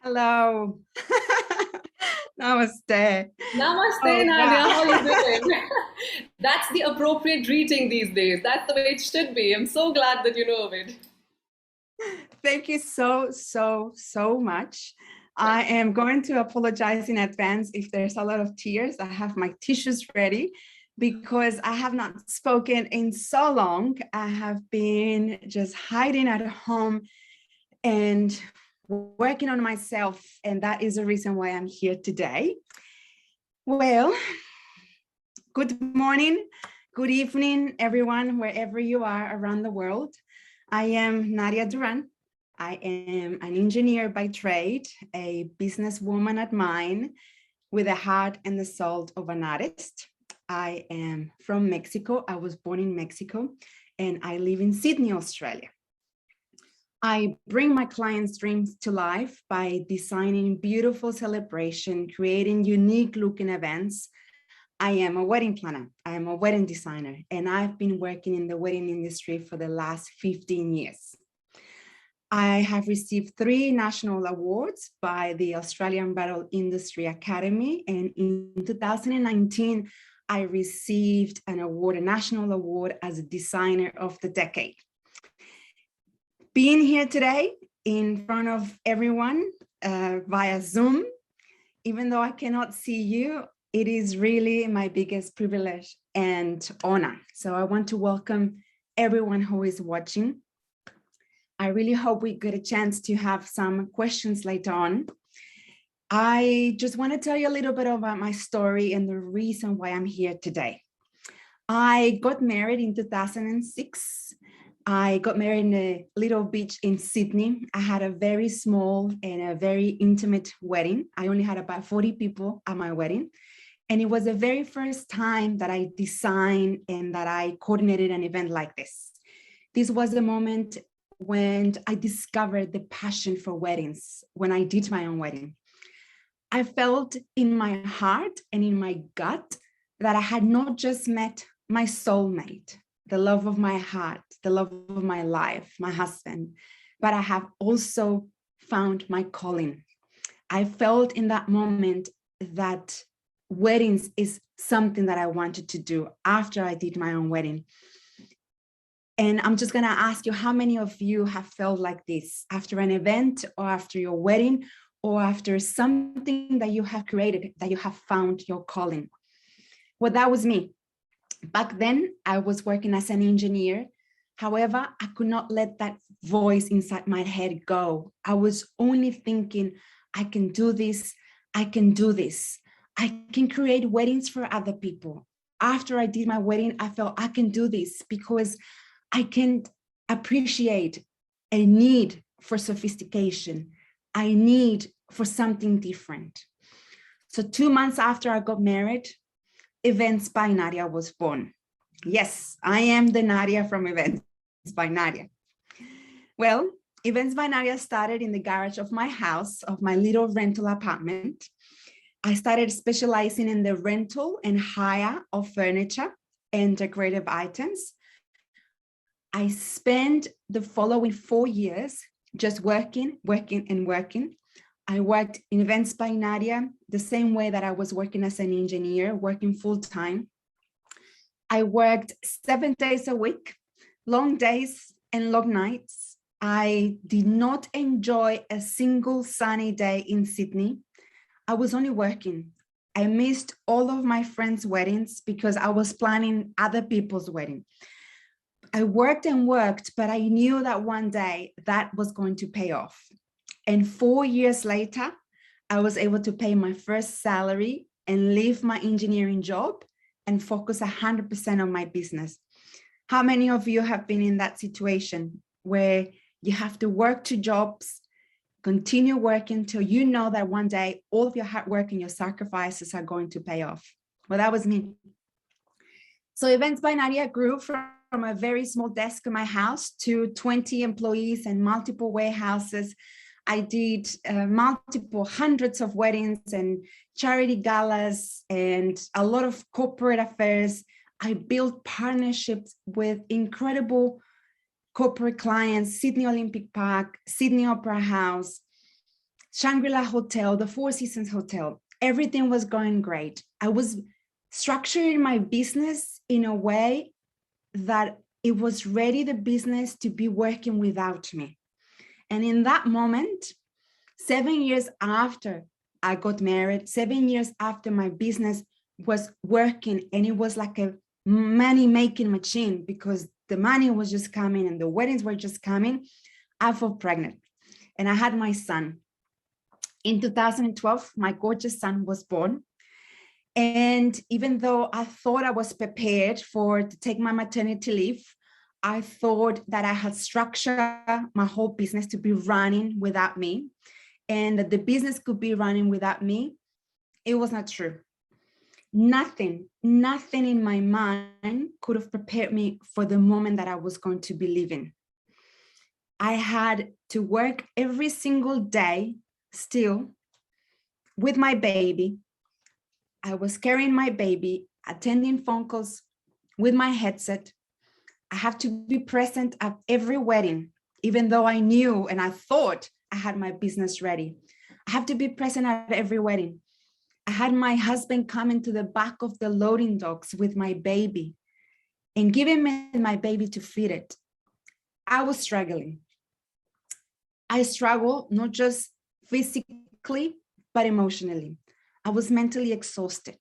Hello. Namaste. Namaste, Oh, Nadia. wow. How are you doing? That's the appropriate greeting these days. That's the way it should be. I'm so glad that you know of it. Thank you so much. I am going to apologize in advance if there's a lot of tears. I have my tissues ready because I have not spoken in so long. I have been just hiding at home and working on myself, and that is the reason why I'm here today. Well, good morning, good evening, everyone, wherever you are around the world. I am Nadia Duran. I am an engineer by trade, a businesswoman at mine, with the heart and the soul of an artist. I am from Mexico. I was born in Mexico, and I live in Sydney, Australia. I bring my clients' dreams to life by designing beautiful celebration, creating unique looking events. I am a wedding planner. I am a wedding designer, and I've been working in the wedding industry for the last 15 years. I have received 3 national awards by the Australian Bridal Industry Academy, and in 2019, I received an award, a national award as a designer of the decade. Being here today in front of everyone via Zoom, even though I cannot see you, it is really my biggest privilege and honor. So I want to welcome everyone who is watching. I really hope we get a chance to have some questions later on. I just want to tell you a little bit about my story and the reason why I'm here today. I got married in 2006. I got married in a little beach in Sydney. I had a very small and a very intimate wedding. I only had about 40 people at my wedding. And it was the very first time that I designed and that I coordinated an event like this. This was the moment when I discovered the passion for weddings, when I did my own wedding. I felt in my heart and in my gut that I had not just met my soulmate, the love of my heart, the love of my life, my husband, but I have also found my calling. I felt in that moment that weddings is something that I wanted to do after I did my own wedding. And I'm just going to ask you, how many of you have felt like this after an event or after your wedding or after something that you have created, that you have found your calling? Well, that was me. Back then, I was working as an engineer. However, I could not let that voice inside my head go. I was only thinking, I can do this. I can do this. I can create weddings for other people. After I did my wedding, I felt I can do this because I can appreciate a need for sophistication. I need for something different. So 2 months after I got married, Events by Nadia was born. Yes, I am the Nadia from Events by Nadia. Well, Events by Nadia started in the garage of my house, of my little rental apartment. I started specializing in the rental and hire of furniture and decorative items. I spent the following 4 years just working. I worked in Events by Nadia the same way that I was working as an engineer, working full time. I worked 7 days a week, long days and long nights. I did not enjoy a single sunny day in Sydney. I was only working. I missed all of my friends' weddings because I was planning other people's wedding. I worked and worked, but I knew that one day that was going to pay off. And 4 years later, I was able to pay my first salary and leave my engineering job and focus 100% on my business. How many of you have been in that situation where you have to work 2 jobs, continue working till you know that one day all of your hard work and your sacrifices are going to pay off? Well, that was me. So Events by Nadia grew from a very small desk in my house to 20 employees and multiple warehouses. I did multiple hundreds of weddings and charity galas and a lot of corporate affairs. I built partnerships with incredible corporate clients, Sydney Olympic Park, Sydney Opera House, Shangri-La Hotel, the Four Seasons Hotel. Everything was going great. I was structuring my business in a way that it was ready, the business, to be working without me. And in that moment, 7 years after I got married, 7 years after my business was working, and it was like a money-making machine because the money was just coming and the weddings were just coming, I fell pregnant and I had my son. In 2012, my gorgeous son was born. And even though I thought I was prepared to take my maternity leave, I thought that I had structured my whole business to be running without me, and that the business could be running without me. It was not true. Nothing in my mind could have prepared me for the moment that I was going to be living. I had to work every single day still with my baby. I was carrying my baby, attending phone calls with my headset. I have to be present at every wedding, even though I knew and I thought I had my business ready. I have to be present at every wedding. I had my husband come into the back of the loading docks with my baby and giving me my baby to feed it. I was struggling. I struggled not just physically, but emotionally. I was mentally exhausted.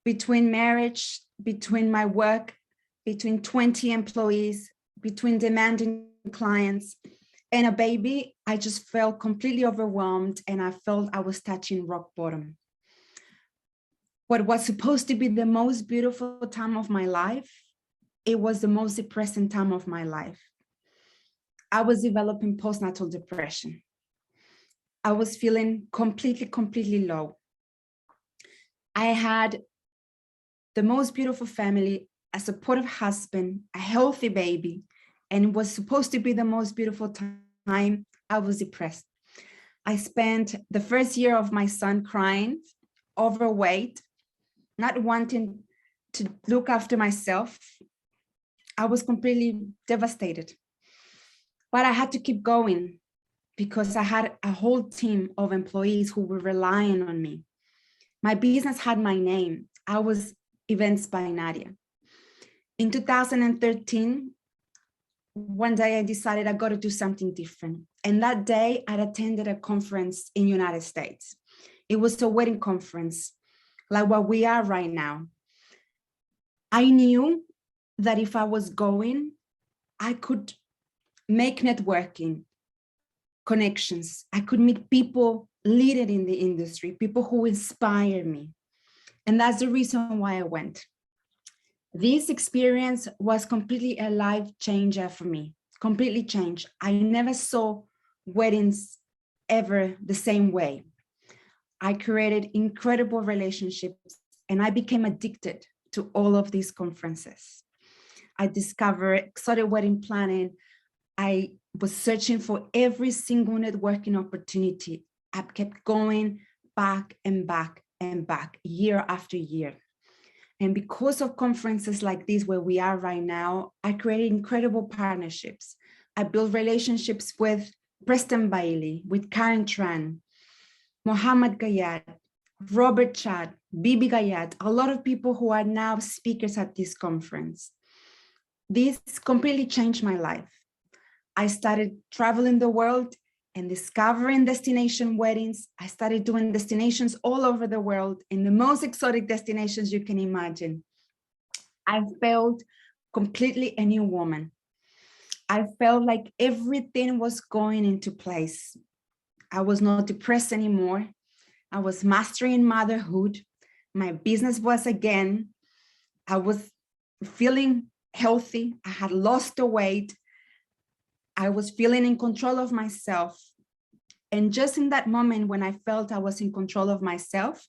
Between marriage, between my work, between 20 employees, between demanding clients and a baby, I just felt completely overwhelmed and I felt I was touching rock bottom. What was supposed to be the most beautiful time of my life, it was the most depressing time of my life. I was developing postnatal depression. I was feeling completely low. I had the most beautiful family, a supportive husband, a healthy baby, and it was supposed to be the most beautiful time. I was depressed. I spent the first year of my son crying, overweight, not wanting to look after myself. I was completely devastated. But I had to keep going because I had a whole team of employees who were relying on me. My business had my name. I was Events by Nadia. In 2013, one day I decided I got to do something different. And that day I attended a conference in the United States. It was a wedding conference, like what we are right now. I knew that if I was going, I could make networking connections. I could meet people leading in the industry, people who inspire me. And that's the reason why I went. This experience was completely a life changer for me, completely changed. I never saw weddings ever the same way. I created incredible relationships and I became addicted to all of these conferences. I discovered exotic wedding planning. I was searching for every single networking opportunity. I kept going back and back and back, year after year. And because of conferences like this, where we are right now, I created incredible partnerships. I built relationships with Preston Bailey, with Karen Tran, Mohammed Gayat, Robert Chad, Bibi Gayat, a lot of people who are now speakers at this conference. This completely changed my life. I started traveling the world and discovering destination weddings. I started doing destinations all over the world in the most exotic destinations you can imagine. I felt completely a new woman. I felt like everything was going into place. I was not depressed anymore. I was mastering motherhood. My business was again. I was feeling healthy. I had lost the weight. I was feeling in control of myself. And just in that moment when I felt I was in control of myself,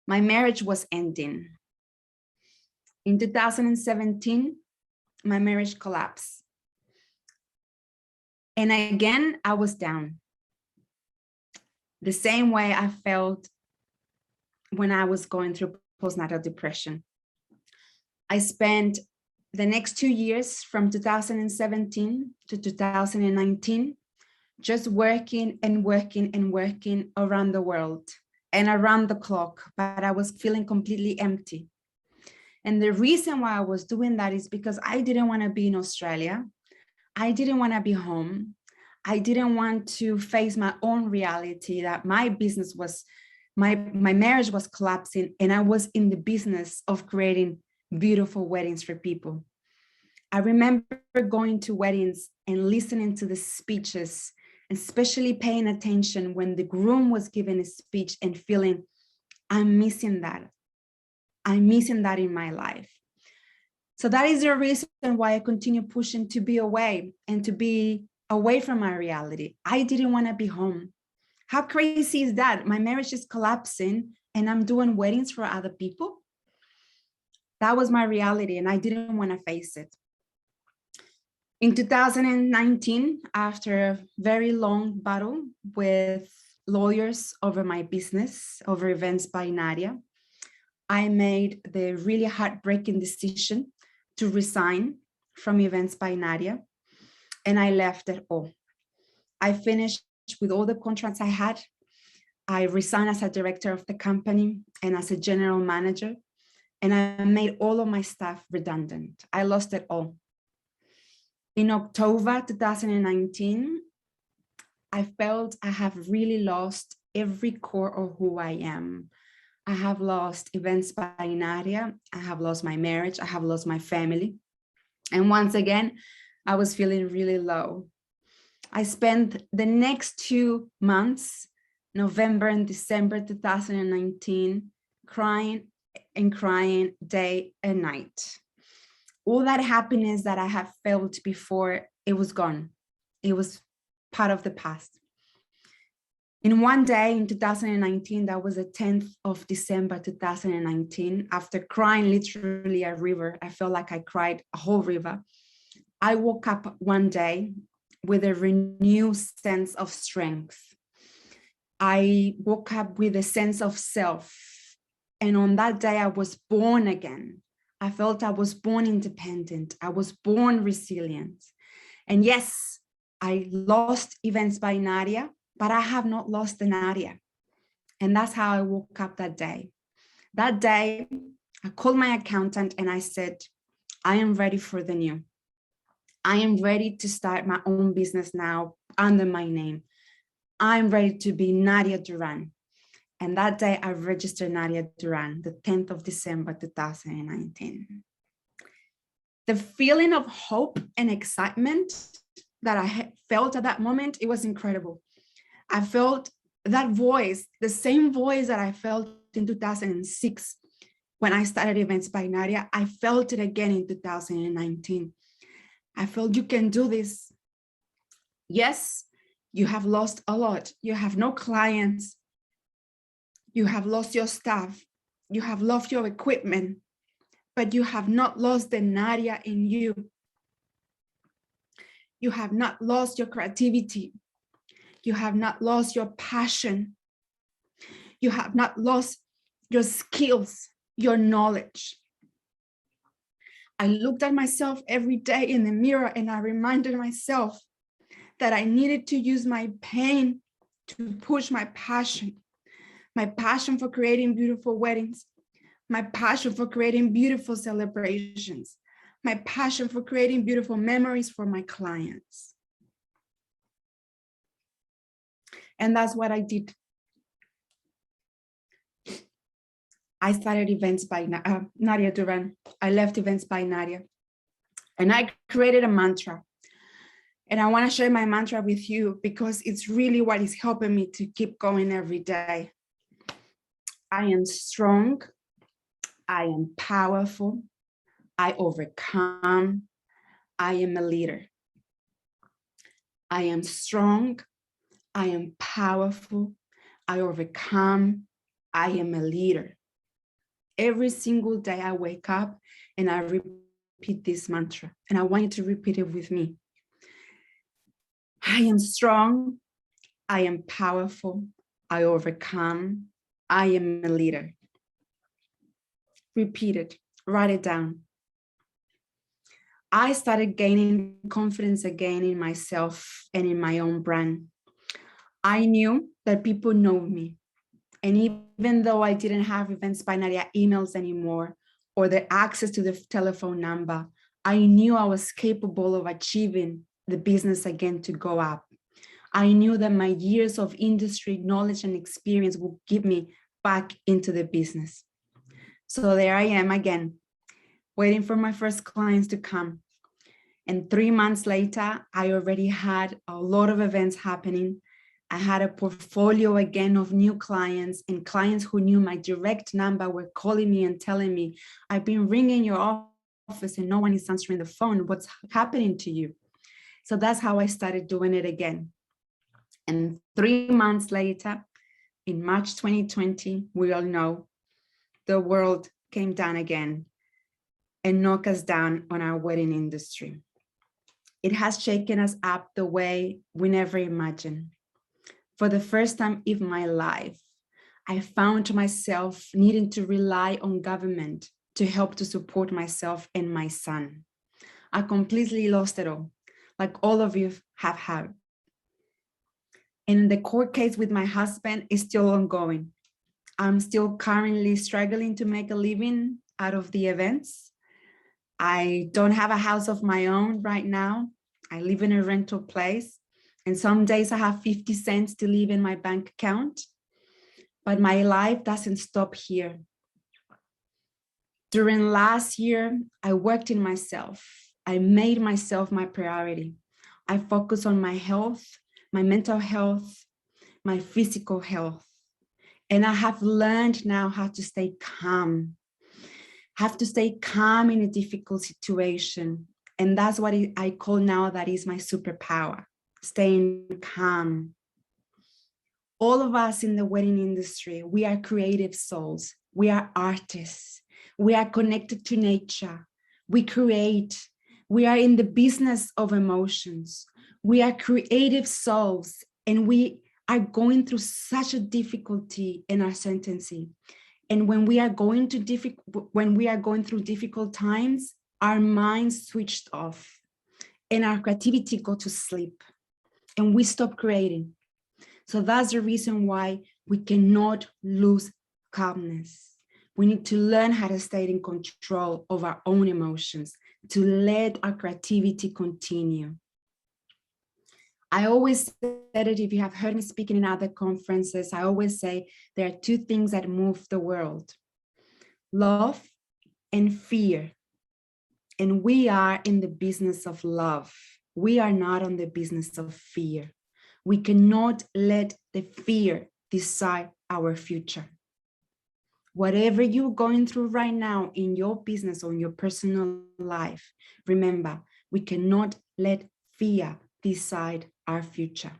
my marriage was ending. In 2017, my marriage collapsed. And again, I was down. The same way I felt when I was going through postnatal depression. I spent the next 2 years from 2017 to 2019 just working and working and working around the world and around the clock, but I was feeling completely empty. And the reason why I was doing that is because I didn't want to be in Australia. I didn't want to be home. I didn't want to face my own reality that my business was, my marriage was collapsing, and I was in the business of creating beautiful weddings for people. I remember going to weddings and listening to the speeches, and especially paying attention when the groom was giving a speech and feeling, I'm missing that. I'm missing that in my life. So that is the reason why I continue pushing to be away and to be away from my reality. I didn't want to be home. How crazy is that? My marriage is collapsing and I'm doing weddings for other people. That was my reality and I didn't want to face it. In 2019, after a very long battle with lawyers over my business, over Events by Nadia, I made the really heartbreaking decision to resign from Events by Nadia, and I left it all. I finished with all the contracts I had. I resigned as a director of the company and as a general manager, and I made all of my staff redundant. I lost it all. In October 2019, I felt I have really lost every core of who I am. I have lost Events by Nadia. I have lost my marriage. I have lost my family. And once again, I was feeling really low. I spent the next 2 months, November and December 2019, crying and crying day and night. All that happiness that I have felt before, it was gone. It was part of the past. In one day in 2019, that was the 10th of December 2019, after crying literally a river, I felt like I cried a whole river. I woke up one day with a renewed sense of strength. I woke up with a sense of self. And on that day, I was born again. I felt I was born independent. I was born resilient. And yes, I lost Events by Nadia, but I have not lost the Nadia. And that's how I woke up that day. That day, I called my accountant and I said, I am ready for the new. I am ready to start my own business now under my name. I'm ready to be Nadia Duran. And that day I registered Nadia Duran, the 10th of December, 2019. The feeling of hope and excitement that I felt at that moment, it was incredible. I felt that voice, the same voice that I felt in 2006 when I started Events by Nadia, I felt it again in 2019. I felt you can do this. Yes, you have lost a lot. You have no clients. You have lost your staff. You have lost your equipment, but you have not lost the Nadia in you. You have not lost your creativity. You have not lost your passion. You have not lost your skills, your knowledge. I looked at myself every day in the mirror and I reminded myself that I needed to use my pain to push my passion for creating beautiful weddings, my passion for creating beautiful celebrations, my passion for creating beautiful memories for my clients. And that's what I did. I started Events by Nadia Duran. I left Events by Nadia. And I created a mantra. And I want to share my mantra with you because it's really what is helping me to keep going every day. I am strong. I am powerful. I overcome. I am a leader. I am strong. I am powerful. I overcome. I am a leader. Every single day I wake up and I repeat this mantra, and I want you to repeat it with me. I am strong. I am powerful. I overcome. I am a leader. Repeat it. Write it down. I started gaining confidence again in myself and in my own brand. I knew that people know me. And even though I didn't have Events by Nadia emails anymore or the access to the telephone number, I knew I was capable of achieving the business again to go up. I knew that my years of industry knowledge and experience would get me back into the business. So there I am again, waiting for my first clients to come. And 3 months later, I already had a lot of events happening. I had a portfolio again of new clients, and clients who knew my direct number were calling me and telling me, I've been ringing your office and no one is answering the phone. What's happening to you? So that's how I started doing it again. And 3 months later, in March 2020, we all know the world came down again and knocked us down on our wedding industry. It has shaken us up the way we never imagined. For the first time in my life, I found myself needing to rely on government to help to support myself and my son. I completely lost it all, like all of you have had. And the court case with my husband is still ongoing. I'm still currently struggling to make a living out of the events. I don't have a house of my own right now. I live in a rental place. And some days I have 50 cents to leave in my bank account. But my life doesn't stop here. During last year, I worked in myself. I made myself my priority. I focused on my health, my mental health, my physical health. And I have learned now how to stay calm. Have to stay calm in a difficult situation. And that's what I call now that is my superpower, staying calm. All of us in the wedding industry, we are creative souls. We are artists. We are connected to nature. We create. We are in the business of emotions. We are creative souls, and we are going through such a difficulty and uncertainty. And when we are going through difficult times, our minds switched off and our creativity go to sleep and we stop creating. So that's the reason why we cannot lose calmness. We need to learn how to stay in control of our own emotions, to let our creativity continue. I always said it, if you have heard me speaking in other conferences, I always say there are two things that move the world: love and fear. And we are in the business of love. We are not on the business of fear. We cannot let the fear decide our future. Whatever you're going through right now in your business or in your personal life, remember, we cannot let fear decide our future.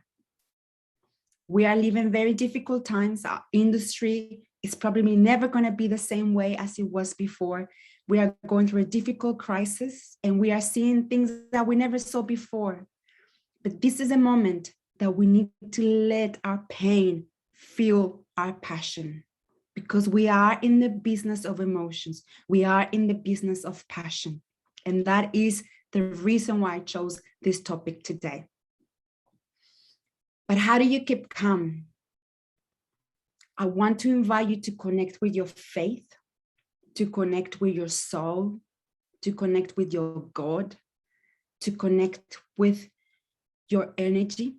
We are living very difficult times. Our industry is probably never going to be the same way as it was before. We are going through a difficult crisis and we are seeing things that we never saw before. But this is a moment that we need to let our pain fuel our passion, because we are in the business of emotions. We are in the business of passion. And that is the reason why I chose this topic today. But how do you keep calm? I want to invite you to connect with your faith, to connect with your soul, to connect with your God, to connect with your energy.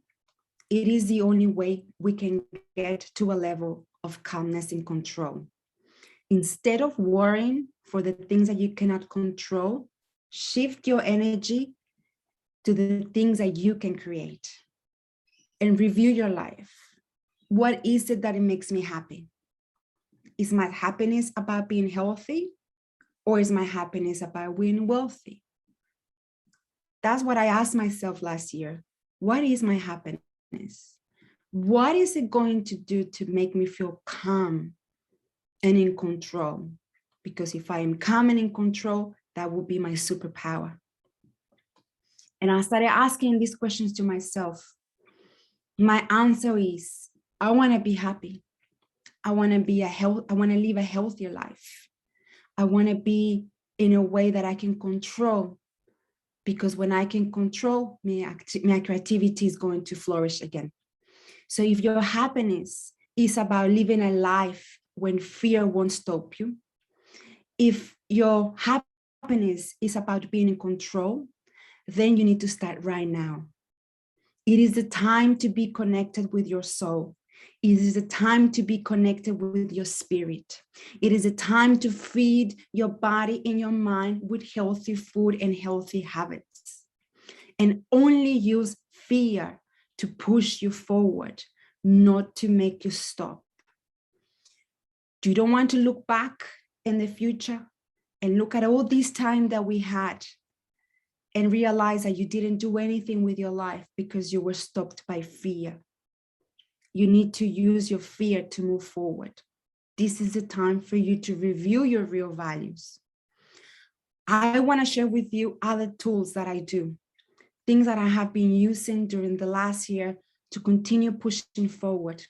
It is the only way we can get to a level of calmness and control. Instead of worrying for the things that you cannot control, shift your energy to the things that you can create and review your life. What is it that it makes me happy? Is my happiness about being healthy, or is my happiness about being wealthy? That's what I asked myself last year. What is my happiness? What is it going to do to make me feel calm and in control? Because if I am calm and in control, that will be my superpower. And I started asking these questions to myself. My answer is, I want to be happy. I want to live a healthier life. I want to be in a way that I can control because when I can control, my creativity is going to flourish again. So if your happiness is about living a life when fear won't stop you, if your happiness is about being in control, then you need to start right now. It is the time to be connected with your soul. It is a time to be connected with your spirit. It is a time to feed your body and your mind with healthy food and healthy habits. And only use fear to push you forward, not to make you stop. You don't want to look back in the future and look at all this time that we had and realize that you didn't do anything with your life because you were stopped by fear. You need to use your fear to move forward. This is the time for you to review your real values. I want to share with you other tools that I do, things that I have been using during the last year to continue pushing forward.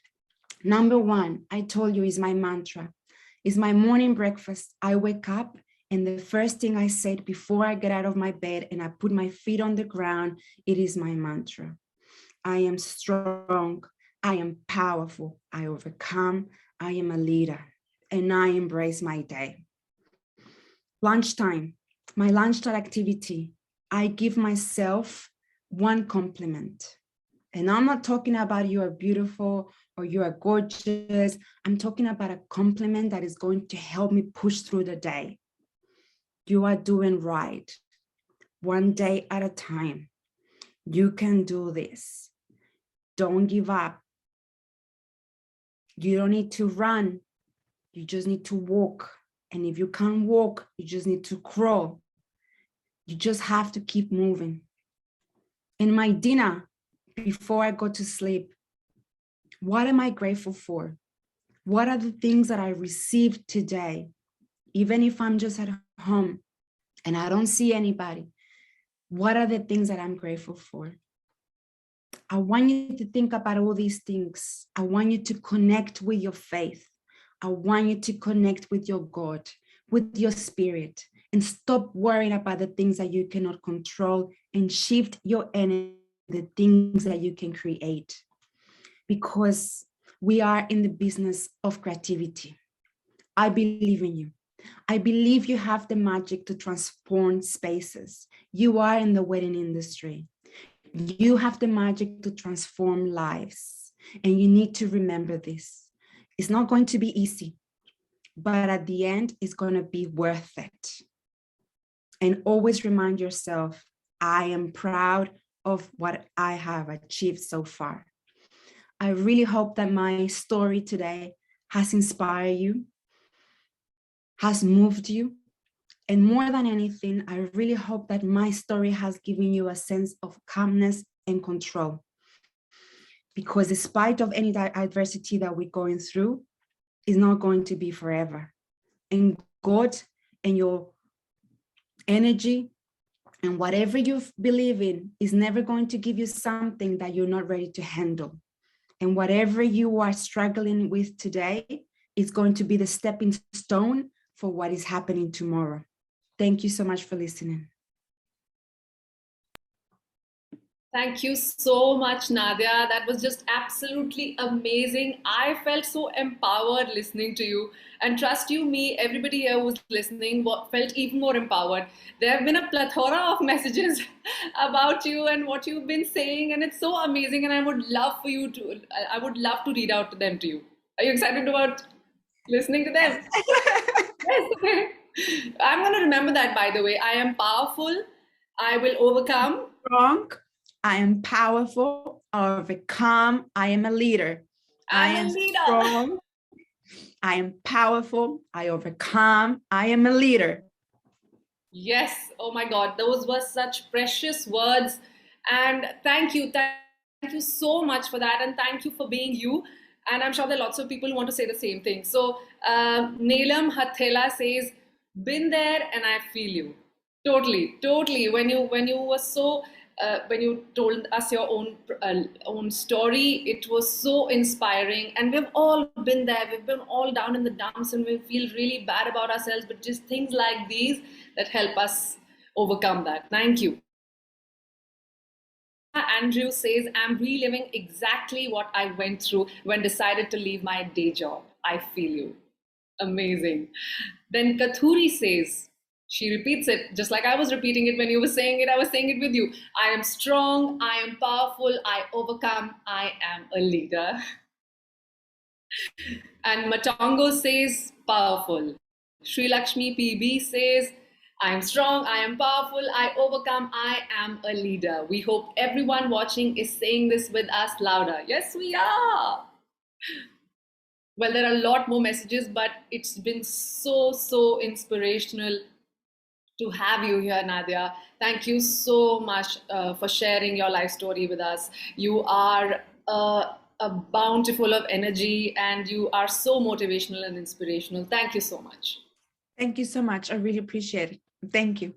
Number one, I told you, is my mantra. It's my morning breakfast. I wake up and the first thing I said before I get out of my bed and I put my feet on the ground, it is my mantra. I am strong. I am powerful. I overcome. I am a leader. And I embrace my day. Lunchtime, my lunchtime activity, I give myself one compliment. And I'm not talking about you are beautiful or you are gorgeous. I'm talking about a compliment that is going to help me push through the day. You are doing right. One day at a time. You can do this. Don't give up. You don't need to run. You just need to walk. And if you can't walk, you just need to crawl. You just have to keep moving. In my dinner, before I go to sleep, what am I grateful for? What are the things that I received today? Even if I'm just at home and I don't see anybody, what are the things that I'm grateful for? I want you to think about all these things. I want you to connect with your faith. I want you to connect with your God, with your spirit, and stop worrying about the things that you cannot control and shift your energy to the things that you can create. Because we are in the business of creativity. I believe in you. I believe you have the magic to transform spaces. You are in the wedding industry. You have the magic to transform lives. And you need to remember this. It's not going to be easy, but at the end, it's going to be worth it. And always remind yourself, I am proud of what I have achieved so far. I really hope that my story today has inspired you, has moved you. And more than anything, I really hope that my story has given you a sense of calmness and control. Because despite of any adversity that we're going through, it's not going to be forever. And God and your energy and whatever you believe in is never going to give you something that you're not ready to handle. And whatever you are struggling with today is going to be the stepping stone for what is happening tomorrow. Thank you so much for listening. Thank you so much, Nadia. That was just absolutely amazing. I felt so empowered listening to you. And trust you me, everybody here who's listening felt even more empowered. There have been a plethora of messages about you and what you've been saying, and it's so amazing. And I would love to read out them to you. Are you excited about listening to them? Yes. Okay. I'm going to remember that, by the way. I am powerful. I will overcome. Strong. I am powerful. I overcome. I am a leader. I am a leader. Strong. I am powerful. I overcome. I am a leader. Yes. Oh my God. Those were such precious words. And thank you. Thank you so much for that. And thank you for being you. And I'm sure there are lots of people who want to say the same thing. So Neelam Hathela says, been there and I feel you. Totally. When you were so when you told us your own story, it was so inspiring, and we've all been there. We've been all down in the dumps, and we feel really bad about ourselves. But just things like these that help us overcome that. Thank you. Andrew says, I'm reliving exactly what I went through when decided to leave my day job. I feel you. Amazing. Then Kathuri says, she repeats it just like I was repeating it when you were saying it. I was saying it with you. I am strong. I am powerful. I overcome. I am a leader. And Matongo says, powerful. Sri Lakshmi PB says, I am strong, I am powerful, I overcome, I am a leader. We hope everyone watching is saying this with us louder. Yes, we are. Well, there are a lot more messages, but it's been so inspirational to have you here, Nadia. Thank you so much for sharing your life story with us. You are a bountiful of energy and you are so motivational and inspirational. Thank you so much. Thank you so much. I really appreciate it. Thank you.